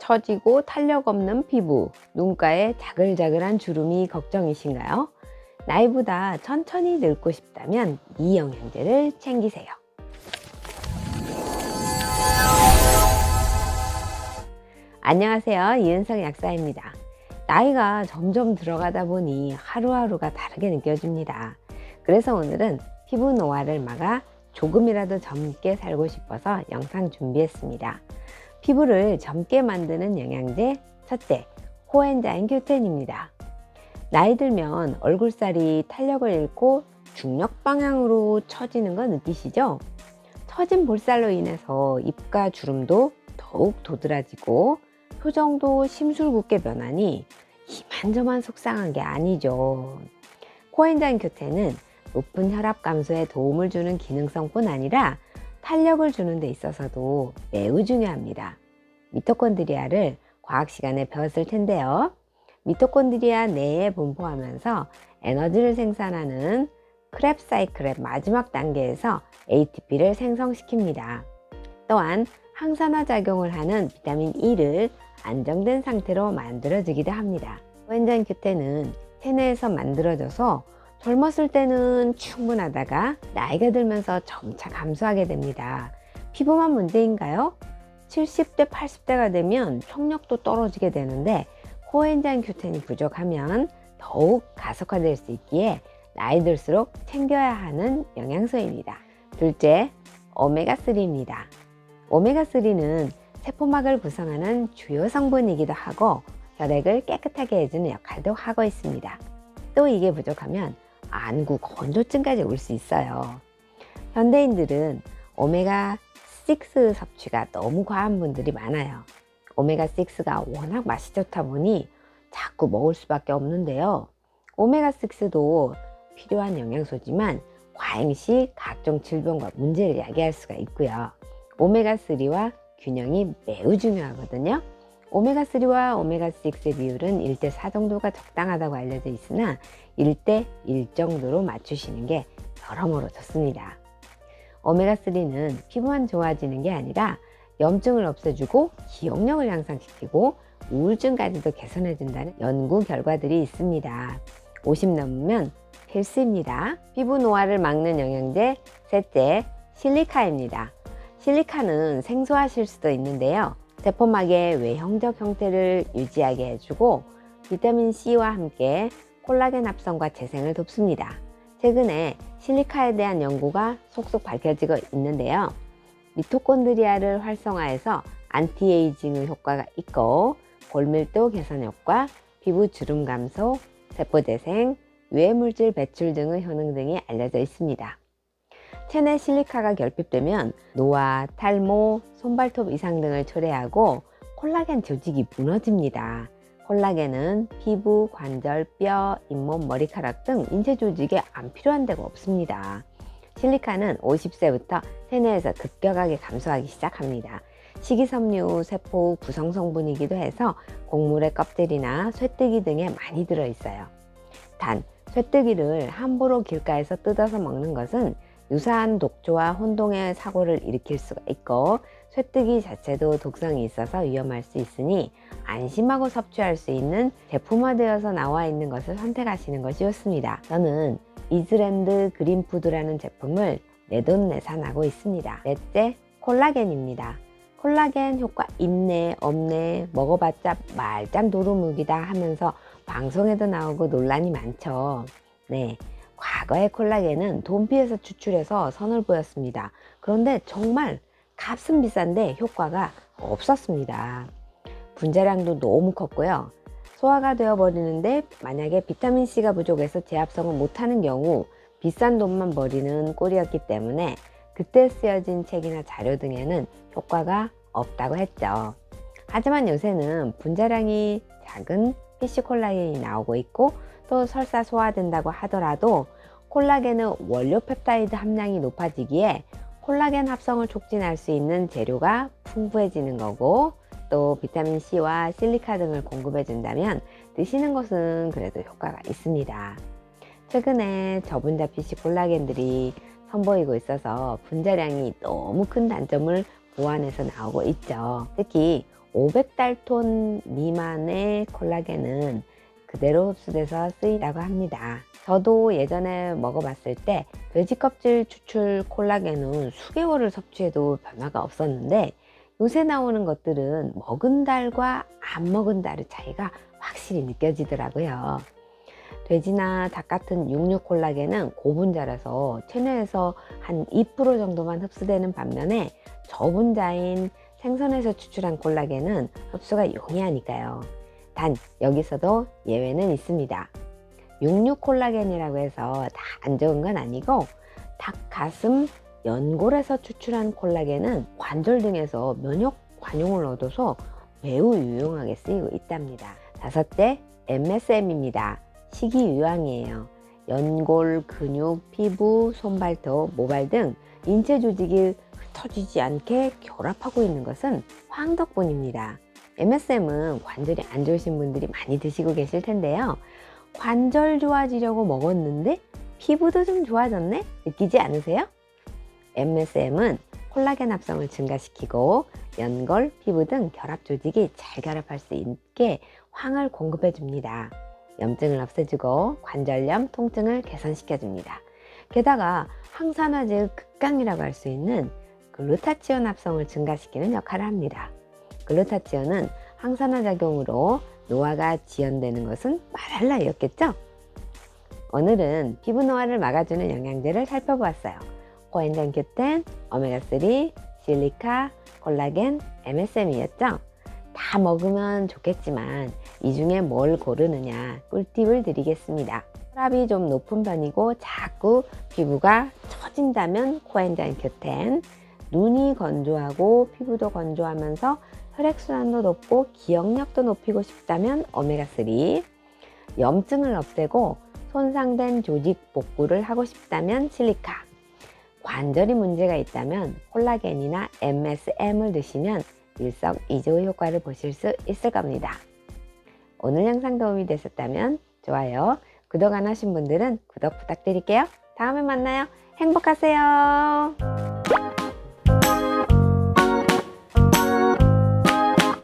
처지고 탄력 없는 피부, 눈가에 자글자글한 주름이 걱정이신가요? 나이보다 천천히 늙고 싶다면 이 영양제를 챙기세요. 안녕하세요, 이은성 약사입니다. 나이가 점점 들어가다 보니 하루하루가 다르게 느껴집니다. 그래서 오늘은 피부 노화를 막아 조금이라도 젊게 살고 싶어서 영상 준비했습니다. 피부를 젊게 만드는 영양제 첫째, 코엔자임 Q10입니다. 나이 들면 얼굴살이 탄력을 잃고 중력 방향으로 처지는 거 느끼시죠? 처진 볼살로 인해서 입가 주름도 더욱 도드라지고 표정도 심술궂게 변하니 이만저만 속상한 게 아니죠. 코엔자임 Q10은 높은 혈압 감소에 도움을 주는 기능성뿐 아니라 탄력을 주는 데 있어서도 매우 중요합니다. 미토콘드리아를 과학 시간에 배웠을 텐데요. 미토콘드리아 내에 분포하면서 에너지를 생산하는 크렙 사이클의 마지막 단계에서 ATP를 생성시킵니다. 또한 항산화 작용을 하는 비타민 E를 안정된 상태로 만들어주기도 합니다. 코엔자임 Q10은 체내에서 만들어져서 젊었을 때는 충분하다가 나이가 들면서 점차 감소하게 됩니다. 피부만 문제인가요? 70대, 80대가 되면 청력도 떨어지게 되는데 코엔자임 Q10이 부족하면 더욱 가속화될 수 있기에 나이 들수록 챙겨야 하는 영양소입니다. 둘째, 오메가3입니다. 오메가3는 세포막을 구성하는 주요 성분이기도 하고 혈액을 깨끗하게 해주는 역할도 하고 있습니다. 또 이게 부족하면 안구 건조증까지 올 수 있어요. 현대인들은 오메가6 섭취가 너무 과한 분들이 많아요. 오메가6가 워낙 맛이 좋다 보니 자꾸 먹을 수밖에 없는데요. 오메가6도 필요한 영양소지만 과잉 시 각종 질병과 문제를 야기할 수가 있고요. 오메가3와 균형이 매우 중요하거든요. 오메가3와 오메가6의 비율은 1대4 정도가 적당하다고 알려져 있으나 1대1 정도로 맞추시는 게 여러모로 좋습니다. 오메가3는 피부만 좋아지는 게 아니라 염증을 없애주고 기억력을 향상시키고 우울증까지도 개선해준다는 연구 결과들이 있습니다. 50 넘으면 필수입니다. 피부 노화를 막는 영양제 셋째, 실리카입니다. 실리카는 생소하실 수도 있는데요. 세포막의 외형적 형태를 유지하게 해주고 비타민C와 함께 콜라겐 합성과 재생을 돕습니다. 최근에 실리카에 대한 연구가 속속 밝혀지고 있는데요. 미토콘드리아를 활성화해서 안티에이징 효과가 있고 골밀도 개선 효과, 피부 주름 감소, 세포 재생, 유해물질 배출 등의 효능 등이 알려져 있습니다. 체내 실리카가 결핍되면 노화, 탈모, 손발톱 이상 등을 초래하고 콜라겐 조직이 무너집니다. 콜라겐은 피부, 관절, 뼈, 잇몸, 머리카락 등 인체 조직에 안 필요한 데가 없습니다. 실리카는 50세부터 체내에서 급격하게 감소하기 시작합니다. 식이섬유, 세포 구성 성분이기도 해서 곡물의 껍질이나 쇠뜨기 등에 많이 들어있어요. 단, 쇠뜨기를 함부로 길가에서 뜯어서 먹는 것은 유사한 독초와 혼동의 사고를 일으킬 수가 있고 쇠뜨기 자체도 독성이 있어서 위험할 수 있으니 안심하고 섭취할 수 있는 제품화되어서 나와 있는 것을 선택하시는 것이 좋습니다. 저는 이즈랜드 그린푸드라는 제품을 내돈내산하고 있습니다. 넷째, 콜라겐입니다. 콜라겐 효과 있네 없네 먹어봤자 말짱 도루묵이다 하면서 방송에도 나오고 논란이 많죠. 네, 과거의 콜라겐은 돈피에서 추출해서 선을 보였습니다. 그런데 정말 값은 비싼데 효과가 없었습니다. 분자량도 너무 컸고요. 소화가 되어버리는데 만약에 비타민C가 부족해서 재합성을 못하는 경우 비싼 돈만 버리는 꼴이었기 때문에 그때 쓰여진 책이나 자료 등에는 효과가 없다고 했죠. 하지만 요새는 분자량이 작은 PC 콜라겐이 나오고 있고 또 설사 소화된다고 하더라도 콜라겐은 원료 펩타이드 함량이 높아지기에 콜라겐 합성을 촉진할 수 있는 재료가 풍부해지는 거고 또 비타민C와 실리카 등을 공급해 준다면 드시는 것은 그래도 효과가 있습니다. 최근에 저분자 PC 콜라겐들이 선보이고 있어서 분자량이 너무 큰 단점을 보완해서 나오고 있죠. 특히 500달톤 미만의 콜라겐은 그대로 흡수돼서 쓰인다고 합니다. 저도 예전에 먹어봤을 때 돼지 껍질 추출 콜라겐은 수개월을 섭취해도 변화가 없었는데, 요새 나오는 것들은 먹은 달과 안 먹은 달의 차이가 확실히 느껴지더라고요. 돼지나 닭 같은 육류 콜라겐은 고분자라서 체내에서 한 2% 정도만 흡수되는 반면에 저분자인 생선에서 추출한 콜라겐은 흡수가 용이하니까요. 단 여기서도 예외는 있습니다. 육류 콜라겐이라고 해서 다 안 좋은 건 아니고, 닭 가슴, 연골에서 추출한 콜라겐은 관절 등에서 면역 관용을 얻어서 매우 유용하게 쓰이고 있답니다. 다섯째, MSM입니다. 식이유황이에요. 연골, 근육, 피부, 손발톱, 모발 등 인체 조직이 흩어지지 않게 결합하고 있는 것은 황 덕분입니다. MSM은 관절이 안 좋으신 분들이 많이 드시고 계실 텐데요. 관절 좋아지려고 먹었는데 피부도 좀 좋아졌네? 느끼지 않으세요? MSM은 콜라겐 합성을 증가시키고 연골, 피부 등 결합 조직이 잘 결합할 수 있게 황을 공급해 줍니다. 염증을 없애주고 관절염, 통증을 개선시켜줍니다. 게다가 항산화제의 극강이라고 할 수 있는 글루타치온 합성을 증가시키는 역할을 합니다. 글루타치온은 항산화 작용으로 노화가 지연되는 것은 말할 나위였겠죠? 오늘은 피부 노화를 막아주는 영양제를 살펴보았어요. 코엔자임 Q10, 오메가3, 실리카, 콜라겐, MSM이었죠? 다 먹으면 좋겠지만 이 중에 뭘 고르느냐 꿀팁을 드리겠습니다. 혈압이 좀 높은 편이고 자꾸 피부가 처진다면 코엔자임 Q10, 눈이 건조하고 피부도 건조하면서 혈액순환도 높고 기억력도 높이고 싶다면 오메가3, 염증을 없애고 손상된 조직 복구를 하고 싶다면 실리카, 관절이 문제가 있다면 콜라겐이나 MSM을 드시면 일석이조의 효과를 보실 수 있을 겁니다. 오늘 영상 도움이 되셨다면 좋아요, 구독 안 하신 분들은 구독 부탁드릴게요. 다음에 만나요. 행복하세요.